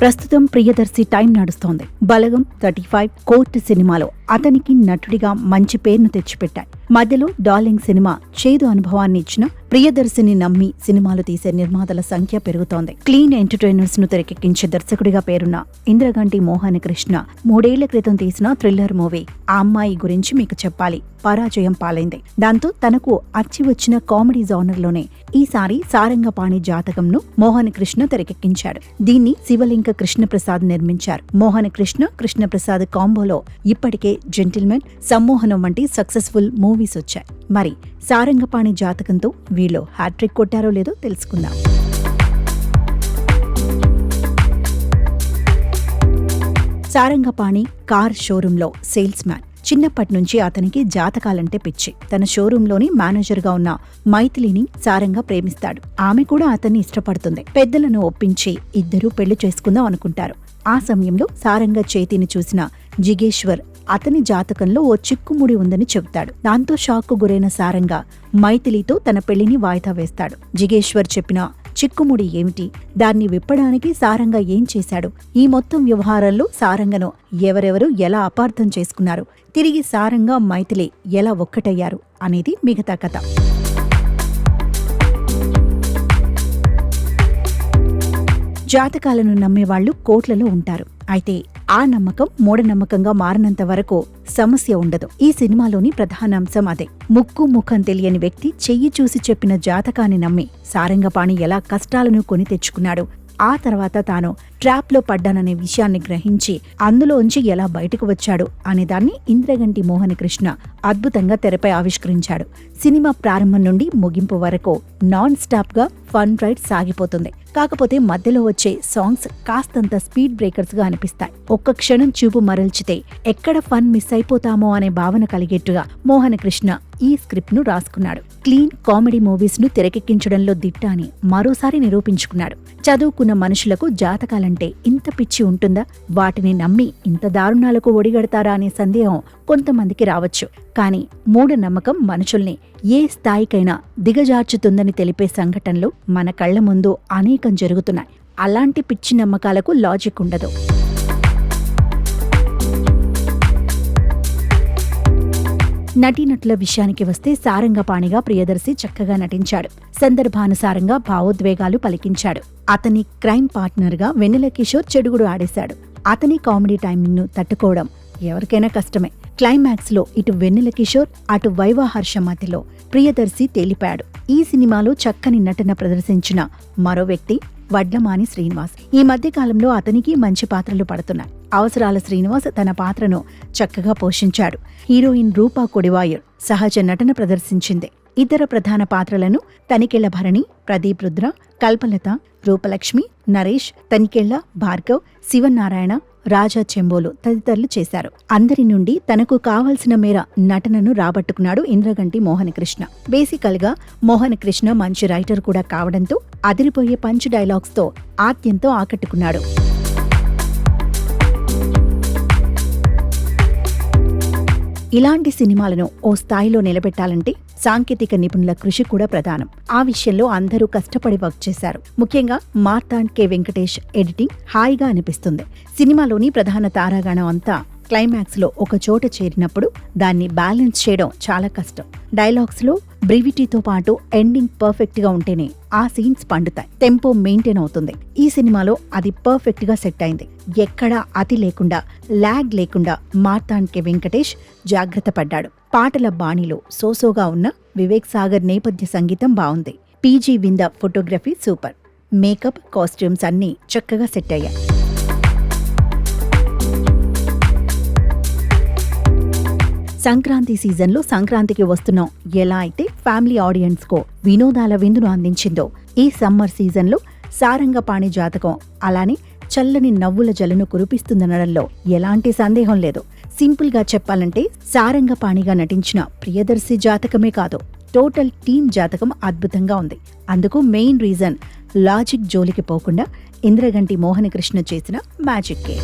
ప్రస్తుతం ప్రియదర్శి టైం నడుస్తోంది. బలగం 35, కోర్టు సినిమాలో అతనికి నటుడిగా మంచి పేరును తెచ్చిపెట్టాయి. మధ్యలో డార్లింగ్ సినిమా చేదు అనుభవాన్ని ఇచ్చిన ప్రియదర్శిని నమ్మి సినిమాలు తీసే నిర్మాతల సంఖ్య పెరుగుతోంది. క్లీన్ ఎంటర్టైనర్స్ ను తెరకెక్కించే దర్శకుడిగా పేరున్న ఇంద్రగంటి మోహన కృష్ణ 3 ఏళ్ల క్రితం తీసిన థ్రిల్లర్ మూవీ ఆ అమ్మాయి గురించి మీకు చెప్పాలి పరాజయం పాలైంది. దాంతో తనకు అచ్చి వచ్చిన కామెడీ జానర్లోనే ఈసారి సారంగపాణి జాతకంను మోహన కృష్ణ తెరకెక్కించాడు. దీన్ని శివలింక కృష్ణప్రసాద్ నిర్మించారు. మోహన కృష్ణ కృష్ణప్రసాద్ కాంబోలో ఇప్పటికే జెంటిల్మెన్, సమ్మోహనం వంటి సక్సెస్ఫుల్ మూవీస్ వచ్చాయి. మరి సారంగపాణి జాతకంతో వీళ్ళు హ్యాట్రిక్ కొట్టారో లేదో తెలుసుకుందాం. సారంగపాణి కార్ షోరూంలో సేల్స్ మ్యాన్. చిన్నప్పటి నుంచి అతనికి జాతకాలంటే పిచ్చి. తన షోరూంలోని మేనేజర్గా ఉన్న మైథిలిని సారంగ ప్రేమిస్తాడు. ఆమె కూడా అతన్ని ఇష్టపడుతుంది. పెద్దలను ఒప్పించి ఇద్దరూ పెళ్లి చేసుకుందాం అనుకుంటారు. ఆ సమయంలో సారంగ చేతిని చూసిన జిగేశ్వర్ అతని జాతకంలో ఓ చిక్కుముడి ఉందని చెబుతాడు. దాంతో షాక్కు గురైన సారంగ మైథిలితో తన పెళ్లిని వాయిదా వేస్తాడు. జిగేశ్వర్ చెప్పిన చిక్కుముడి ఏమిటి, దాన్ని విప్పడానికి సారంగ ఏం చేశాడు, ఈ మొత్తం వ్యవహారంలో సారంగను ఎవరెవరు ఎలా అపార్థం చేసుకున్నారు, తిరిగి సారంగ మైథిలి ఎలా ఒక్కటయ్యారు అనేది మిగతా కథ. జాతకాలను నమ్మేవాళ్లు కోట్లలో ఉంటారు. అయితే ఆ నమ్మకం మూఢనమ్మకంగా మారినంత వరకు సమస్య ఉండదు. ఈ సినిమాలోని ప్రధాన అంశం అదే. ముక్కు ముఖం తెలియని వ్యక్తి చెయ్యి చూసి చెప్పిన జాతకాన్ని నమ్మి సారంగపాణి ఎలా కష్టాలను కొని తెచ్చుకున్నాడు, ఆ తర్వాత తాను ట్రాప్లో పడ్డాననే విషయాన్ని గ్రహించి అందులోంచి ఎలా బయటకు వచ్చాడు అనేదాన్ని ఇంద్రగంటి మోహన కృష్ణ అద్భుతంగా తెరపై ఆవిష్కరించాడు. సినిమా ప్రారంభం నుండి ముగింపు వరకు నాన్ స్టాప్ గా ఫన్ రైడ్ సాగిపోతుంది. కాకపోతే మధ్యలో వచ్చే సాంగ్స్ కాస్తంత స్పీడ్ బ్రేకర్స్ గా అనిపిస్తాయి. ఒక్క క్షణం చూపు మరల్చితే ఎక్కడ ఫన్ మిస్ అయిపోతామో అనే భావన కలిగేట్టుగా మోహన కృష్ణ ఈ స్క్రిప్ట్ ను రాసుకున్నాడు. క్లీన్ కామెడీ మూవీస్ ను తెరకెక్కించడంలో దిట్ట అని మరోసారి నిరూపించుకున్నాడు. చదువుకున్న మనుషులకు జాతకాలంటే ఇంత పిచ్చి ఉంటుందా, వాటిని నమ్మి ఇంత దారుణాలకు ఒడిగడతారా అనే సందేహం కొంతమందికి రావచ్చు. కానీ మూఢనమ్మకం మనుషుల్ని ఏ స్థాయికైనా దిగజార్చుతుందని తెలిపే సంఘటనలు మన కళ్ల ముందు అనేకం జరుగుతున్నాయి. అలాంటి పిచ్చి నమ్మకాలకు లాజిక్ ఉండదు. నటీనటుల విషయానికి వస్తే సారంగపాణిగా ప్రియదర్శి చక్కగా నటించాడు. సందర్భానుసారంగా భావోద్వేగాలు పలికించాడు. అతని క్రైమ్ పార్ట్నర్గా వెన్నెల కిషోర్ చెడుగుడు ఆడేశాడు. అతని కామెడీ టైమింగ్ ను తట్టుకోవడం ఎవరికైనా కష్టమే. క్లైమాక్స్ లో ఇటు వెన్నెల కిషోర్ అటు వైవా హర్ష మధ్యలో ప్రియదర్శి తేలిపాడు. ఈ సినిమాలో చక్కని నటన ప్రదర్శించిన మరో వ్యక్తి వడ్లమాని శ్రీనివాస్. ఈ మధ్య కాలంలో అతనికి మంచి పాత్రలు పడుతున్నాయి. అవసరాల శ్రీనివాస్ తన పాత్రను చక్కగా పోషించాడు. హీరోయిన్ రూపా కొడివాయూర్ సహజ నటన ప్రదర్శించింది. ఇతర ప్రధాన పాత్రలను తనికెళ్ల భరణి, ప్రదీప్ రుద్ర, కల్పలత, రూపలక్ష్మి, నరేష్, తనికెళ్ల భార్గవ్, శివనారాయణ, రాజా చెంబోలు తదితరులు చేశారు. అందరి నుండి తనకు కావలసిన మేర నటనను రాబట్టుకున్నాడు ఇంద్రగంటి మోహన కృష్ణ. బేసికల్ గా మోహన కృష్ణ మంచి రైటర్ కూడా కావడంతో అదిరిపోయే పంచ్ డైలాగ్స్ తో ఆద్యంతో ఆకట్టుకున్నాడు. ఇలాంటి సినిమాలను ఓ స్థాయిలో నిలబెట్టాలంటే సాంకేతిక నిపుణుల కృషి కూడా ప్రధానం. ఆ విషయంలో అందరూ కష్టపడి వర్క్ చేశారు. ముఖ్యంగా మార్తాండ్ కె వెంకటేష్ ఎడిటింగ్ హాయిగా అనిపిస్తుంది. సినిమాలోని ప్రధాన తారాగణం అంతా క్లైమాక్స్ లో ఒక చోట చేరినప్పుడు దాన్ని బ్యాలెన్స్ చేయడం చాలా కష్టం. డైలాగ్స్ లో బ్రివిటీతో పాటు ఎండింగ్ పర్ఫెక్ట్ గా ఉంటేనే ఆ సీన్స్ పండుతాయి, టెంపో మెయింటైన్ అవుతుంది. ఈ సినిమాలో అది పర్ఫెక్ట్ గా సెట్ అయింది. ఎక్కడా అతి లేకుండా, లాగ్ లేకుండా మార్తాండ్ కె వెంకటేష్ జాగ్రత్త పడ్డాడు. పాటల బాణిలో సోసోగా ఉన్న వివేక్ సాగర్ నేపథ్య సంగీతం బావుంది. PG Vinda photography super. Makeup, costumes అన్నీ చక్కగా సెట్ అయ్యాయి. సంక్రాంతి సీజన్లో సంక్రాంతికి వస్తున్నాం ఎలా అయితే ఫ్యామిలీ ఆడియన్స్ కో వినోదాల విందును అందించిందో, ఈ సమ్మర్ సీజన్లో సారంగపాణి జాతకం అలానే చల్లని నవ్వుల జలను కురిపిస్తుందనడంలో ఎలాంటి సందేహం లేదు. సింపుల్ గా చెప్పాలంటే సారంగపాణిగా నటించిన ప్రియదర్శి జాతకమే కాదు, టోటల్ టీమ్ జాతకం అద్భుతంగా ఉంది. అందుకు మెయిన్ రీజన్ లాజిక్ జోలికి పోకుండా ఇంద్రగంటి మోహన కృష్ణ చేసిన మ్యాజిక్కే.